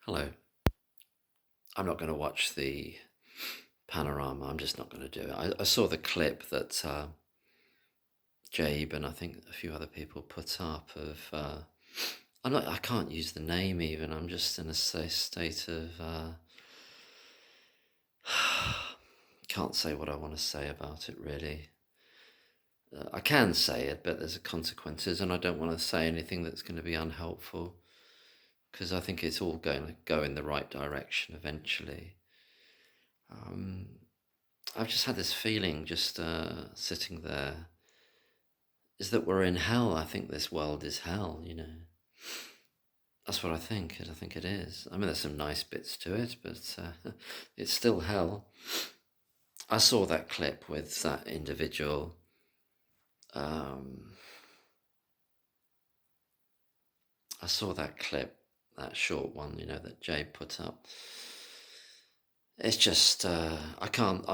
Hello. I'm not going to watch the panorama. I'm just not going to do it. I saw the clip that Jabe and I think a few other people put up of. I can't use the name even. I'm just in a state of. Can't say what I want to say about it really. I can say it, but there's consequences, and I don't want to say anything that's going to be unhelpful because I think it's all going to go in the right direction eventually. I've just had this feeling just sitting there is that we're in hell. I think this world is hell. That's what I think. I think it is. I mean, there's some nice bits to it, but it's still hell. I saw that clip with that individual. I saw that clip, that short one, that Jay put up. It's just, I can't,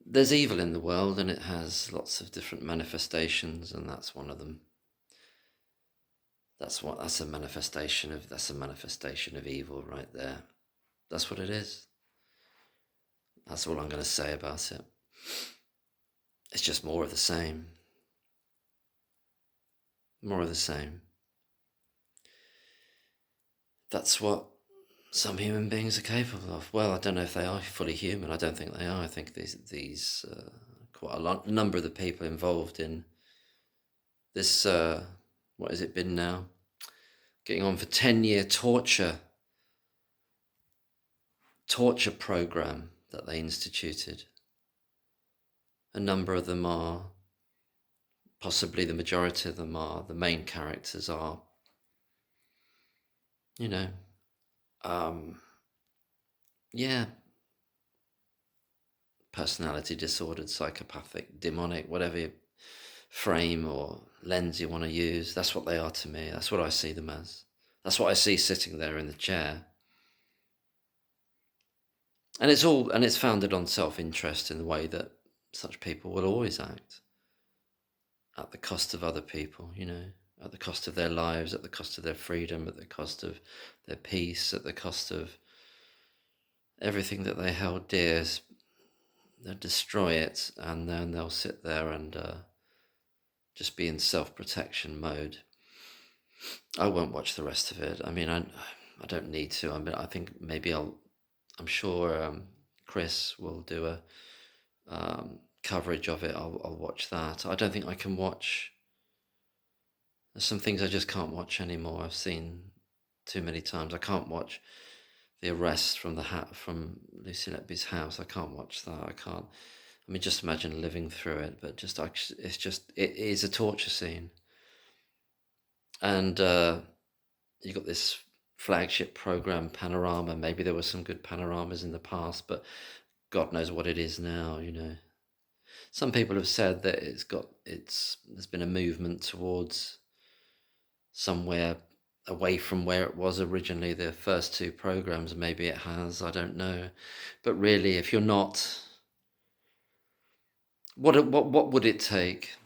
there's evil in the world and it has lots of different manifestations, and that's one of them. That's a manifestation of evil right there. That's what it is. That's all I'm going to say about it. It's just more of the same. More of the same. That's what some human beings are capable of. Well, I don't know if they are fully human. I don't think they are. I think these quite a number of the people involved in this, what has it been now? Getting on for 10-year torture program that they instituted. A number of them are, possibly the majority of them are, the main characters are, yeah, personality disordered, psychopathic, demonic, whatever frame or lens you want to use. That's what they are to me. That's what I see them as. That's what I see sitting there in the chair. And it's founded on self-interest in the way that such people will always act, at the cost of other people, at the cost of their lives, at the cost of their freedom, at the cost of their peace, at the cost of everything that they held dear. They'll destroy it, and then they'll sit there and just be in self-protection mode. I won't watch the rest of it. I mean, I don't need to. I mean, I think maybe I'm sure Chris will do a coverage of it. I'll watch that. I don't think I can watch. There's some things I just can't watch anymore. I've seen too many times. I can't watch the arrest from Lucy Letby's house. I can't watch that. I can't. I mean, just imagine living through it. But it is a torture scene. And you got this flagship program, Panorama. Maybe there were some good panoramas in the past, but God knows what it is now. Some people have said that there's been a movement towards somewhere away from where it was originally, the first two programs. Maybe it has, I don't know. But really, if you're not, what would it take?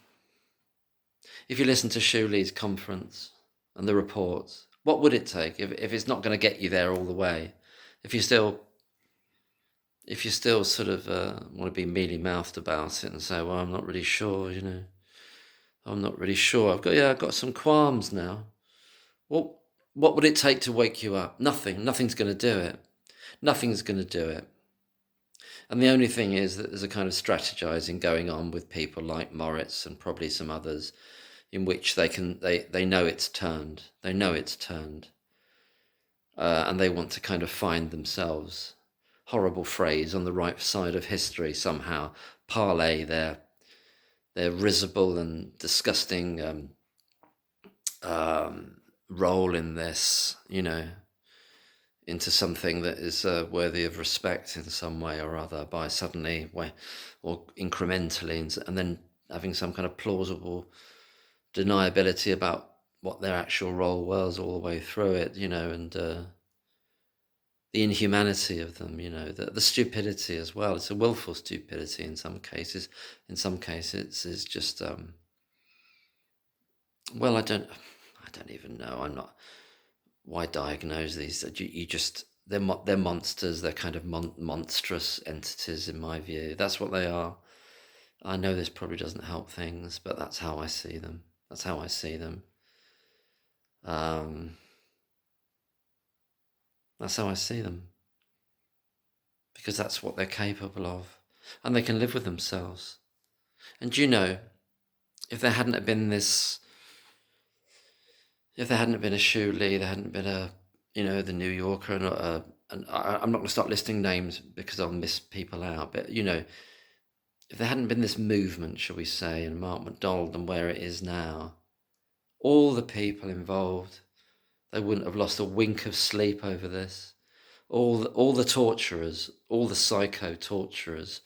If you listen to Shuli's conference and the reports, what would it take if it's not going to get you there all the way? If you still sort of want to be mealy-mouthed about it and say, well, I'm not really sure, I'm not really sure. I've got some qualms now. Well, what would it take to wake you up? Nothing. Nothing's going to do it. Nothing's going to do it. And the only thing is that there's a kind of strategizing going on with people like Moritz and probably some others, in which they know it's turned. They know it's turned. And they want to kind of find themselves, horrible phrase, on the right side of history somehow, parlay their risible and disgusting role in this, into something that is worthy of respect in some way or other, by suddenly or incrementally, and then having some kind of plausible deniability about what their actual role was all the way through it, and the inhumanity of them, the stupidity as well. It's a willful stupidity in some cases. In some cases, it's just well, I don't even know. I'm not. Why diagnose these? You just they're monsters. They're kind of monstrous entities in my view. That's what they are. I know this probably doesn't help things, but that's how I see them. That's how I see them. That's how I see them. Because that's what they're capable of. And they can live with themselves. And do you know, if there hadn't have been this, if there hadn't have been a Shu Lee, there hadn't been the New Yorker, and I'm not going to start listing names because I'll miss people out, but, if there hadn't been this movement, shall we say, and Mark McDonald and where it is now, all the people involved, they wouldn't have lost a wink of sleep over this. All the torturers, all the psycho torturers,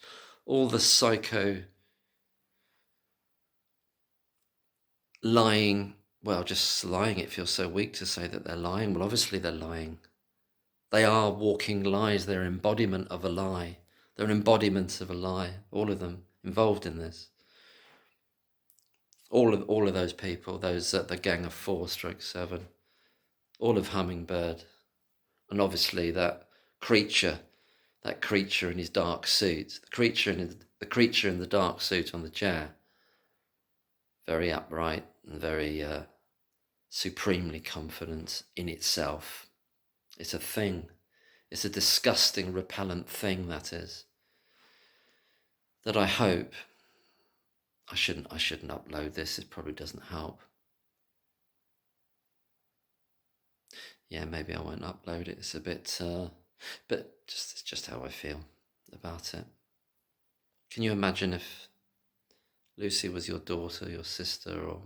all the psycho lying, well, just lying, it feels so weak to say that they're lying. Well, obviously they're lying. They are walking lies. They're an embodiment of a lie. They're an embodiment of a lie, all of them involved in this. All of those people, those the gang of 4/7, all of Hummingbird, and obviously that creature in his dark suit, the creature in the dark suit on the chair, very upright and very supremely confident in itself. It's a thing. It's a disgusting, repellent thing, that is. That I hope. I shouldn't upload this. It probably doesn't help. Yeah, maybe I won't upload it. It's a bit, but it's just how I feel about it. Can you imagine if Lucy was your daughter, your sister, or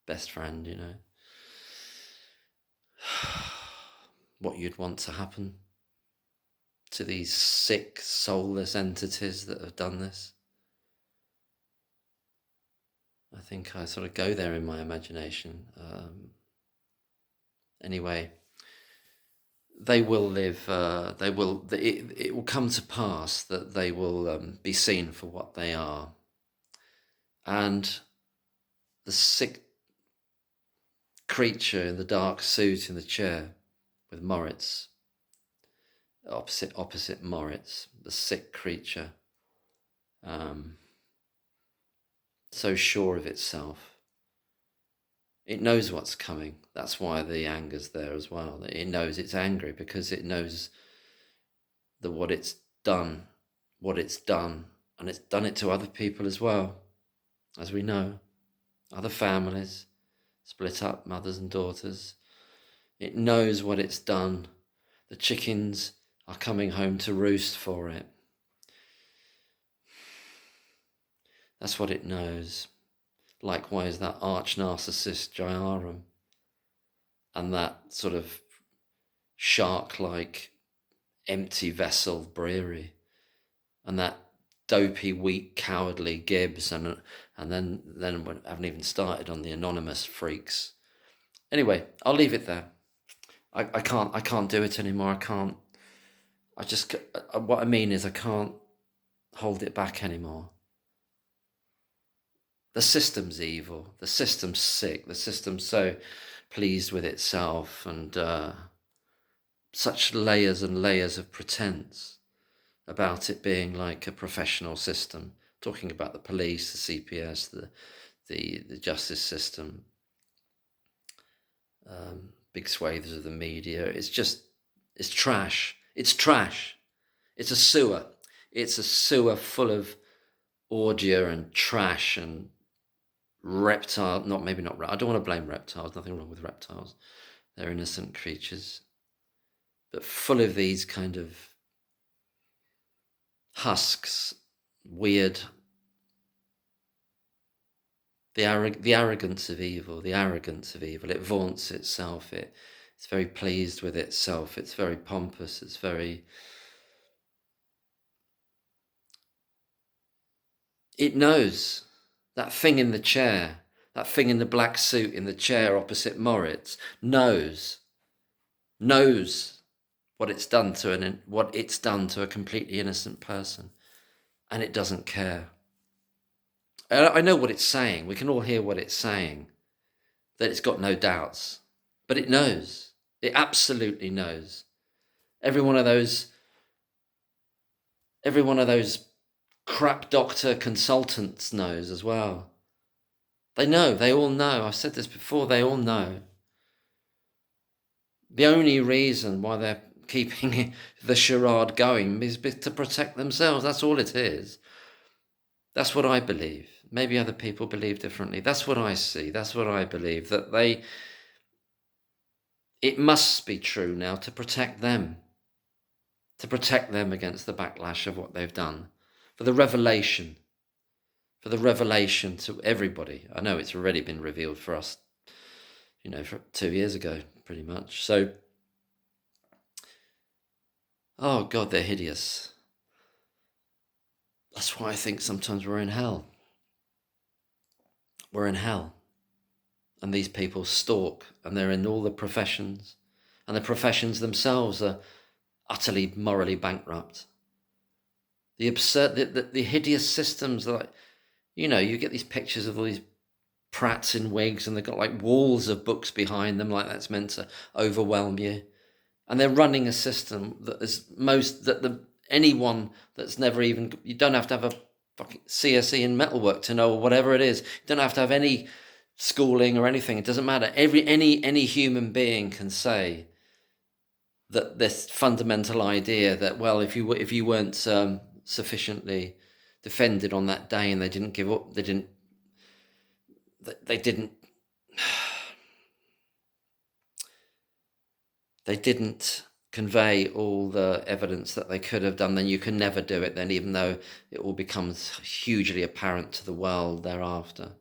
best friend, what you'd want to happen to these sick, soulless entities that have done this? I think I sort of go there in my imagination. Anyway, they will live. It will come to pass that they will be seen for what they are, and the sick creature in the dark suit in the chair with Moritz, opposite Moritz, the sick creature, so sure of itself. It knows what's coming. That's why the anger's there as well. It knows it's angry because it knows that what it's done, and it's done it to other people as well, as we know, other families, split up mothers and daughters. It knows what it's done. The chickens are coming home to roost for it. That's what it knows. Likewise, that arch-narcissist Jairam and that sort of shark-like empty vessel Breary and that dopey, weak, cowardly Gibbs and then I haven't even started on the anonymous freaks. Anyway, I'll leave it there. I can't do it anymore. What I mean is I can't hold it back anymore. The system's evil. The system's sick. The system's so pleased with itself and such layers and layers of pretense about it being like a professional system. Talking about the police, the CPS, the justice system, big swathes of the media. It's trash. It's trash. It's a sewer. It's a sewer full of ordure and trash and reptile. I don't want to blame reptiles. Nothing wrong with reptiles. They're innocent creatures. But full of these kind of husks, weird, the arrogance of evil. It vaunts itself. It's very pleased with itself. It's very pompous. It knows that thing in the chair, that thing in the black suit in the chair opposite Moritz, knows what it's done to a completely innocent person, and it doesn't care. I know what it's saying. We can all hear what it's saying, that it's got no doubts, but it knows. It absolutely knows. Every one of those crap doctor consultants knows as well. They know. They all know. I've said this before. They all know. The only reason why they're keeping the charade going is to protect themselves. That's all it is. That's what I believe. Maybe other people believe differently. That's what I see. That's what I believe. That it must be true now to protect them against the backlash of what they've done, for the revelation to everybody. I know it's already been revealed for us, for 2 years ago, pretty much. So, oh God, they're hideous. That's why I think sometimes we're in hell. We're in hell. And these people stalk, and they're in all the professions, and the professions themselves are utterly morally bankrupt. The absurd, the hideous systems that, you get these pictures of all these prats in wigs, and they've got like walls of books behind them, like that's meant to overwhelm you. And they're running a system that is anyone that's never even, you don't have to have a fucking CSE in metalwork to know, or whatever it is. You don't have to have any schooling or anything. It doesn't matter. Any human being can say that this fundamental idea that, well, if you weren't sufficiently defended on that day, and they didn't give up, they didn't convey all the evidence that they could have done, then you can never do it then, even though it all becomes hugely apparent to the world thereafter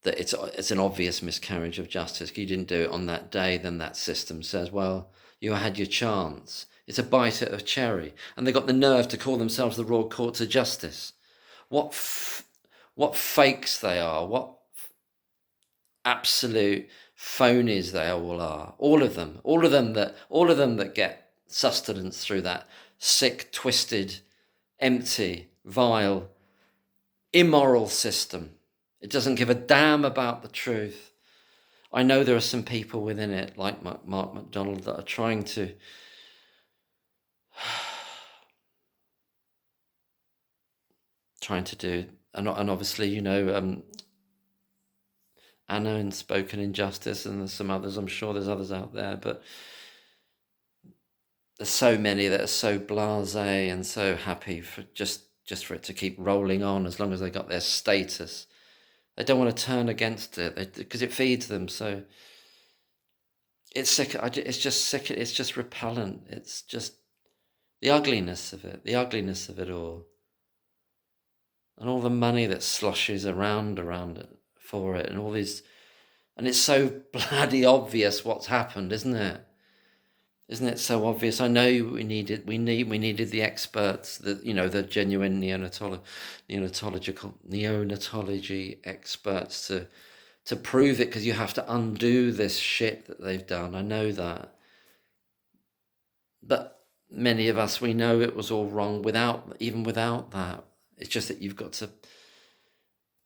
that it's an obvious miscarriage of justice. You didn't do it on that day, then that system says, well, you had your chance. It's a bite at a cherry. And they got the nerve to call themselves the Royal Courts of Justice. What fakes they are. What absolute phonies they all are. All of them that get sustenance through that sick, twisted, empty, vile, immoral system. It doesn't give a damn about the truth. I know there are some people within it, like Mark MacDonald, that are trying to do, and obviously, Anna in Spoken Injustice, and there's some others. I'm sure there's others out there, but there's so many that are so blasé and so happy for just for it to keep rolling on, as long as they got their status. They don't want to turn against it because it feeds them. So it's sick. It's just sick. It's just repellent. It's just the ugliness of it all. And all the money that sloshes around it for it, and all these, and it's so bloody obvious what's happened, isn't it? Isn't it so obvious? I know we needed the experts, the genuine neonatology experts to prove it, because you have to undo this shit that they've done. I know that. But many of us, we know it was all wrong without that. It's just that you've got to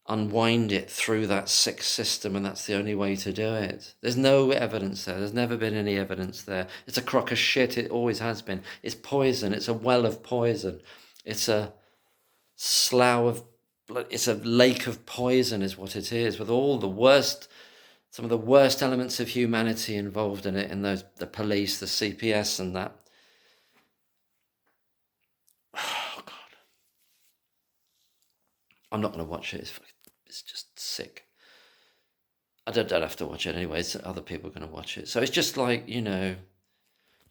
unwind it through that sick system, and that's the only way to do it. There's no evidence there. There's never been any evidence there. It's a crock of shit. It always has been. It's poison. It's a well of poison. It's a slough of blood. It's a lake of poison is what it is, with all the worst, some of the worst elements of humanity involved in it, in the police, the CPS, and that. Oh, God. I'm not going to watch it. It's just sick. I don't have to watch it anyway. Other people are going to watch it. So it's just like,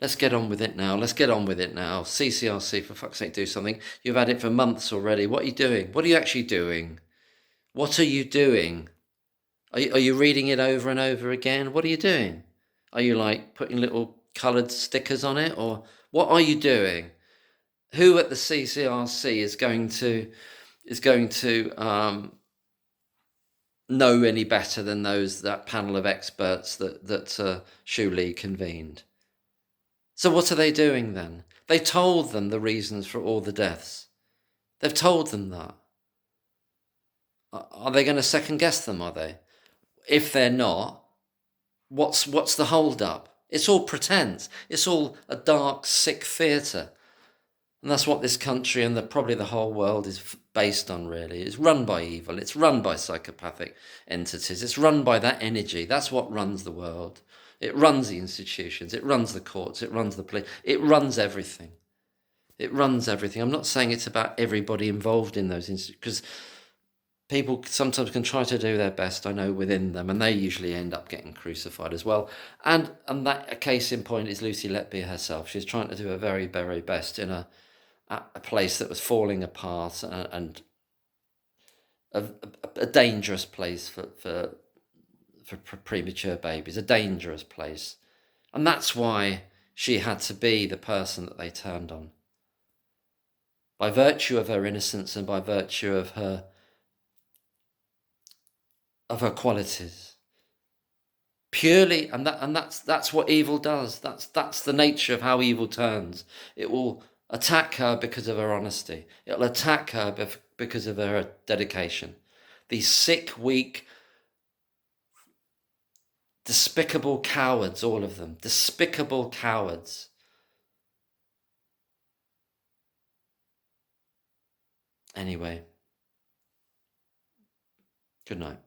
let's get on with it now. CCRC, for fuck's sake, do something. You've had it for months already. What are you doing? What are you actually doing? What are you doing? Are you reading it over and over again? What are you doing? Are you like putting little coloured stickers on it? Or what are you doing? Who at the CCRC is going to know any better than that panel of experts that Shu Lee convened? So what are they doing then? They told them the reasons for all the deaths. They've told them that. Are they going to second guess them, are they? If they're not, what's the hold up? It's all pretense. It's all a dark, sick theatre. And that's what this country and probably the whole world is based on, really. It's run by evil. It's run by psychopathic entities. It's run by that energy. That's what runs the world. It runs the institutions. It runs the courts. It runs the police. It runs everything. It runs everything. I'm not saying it's about everybody involved in those institutions, because people sometimes can try to do their best, I know, within them, and they usually end up getting crucified as well. And that a case in point is Lucy Letby herself. She's trying to do her very, very best in a place that was falling apart, and a dangerous place for premature babies, a dangerous place. And that's why she had to be the person that they turned on. By virtue of her innocence and by virtue of her qualities. Purely, that's what evil does. That's the nature of how evil turns. It will attack her because of her honesty. It'll attack her because of her dedication. These sick, weak, despicable cowards, all of them. Despicable cowards. Anyway, good night.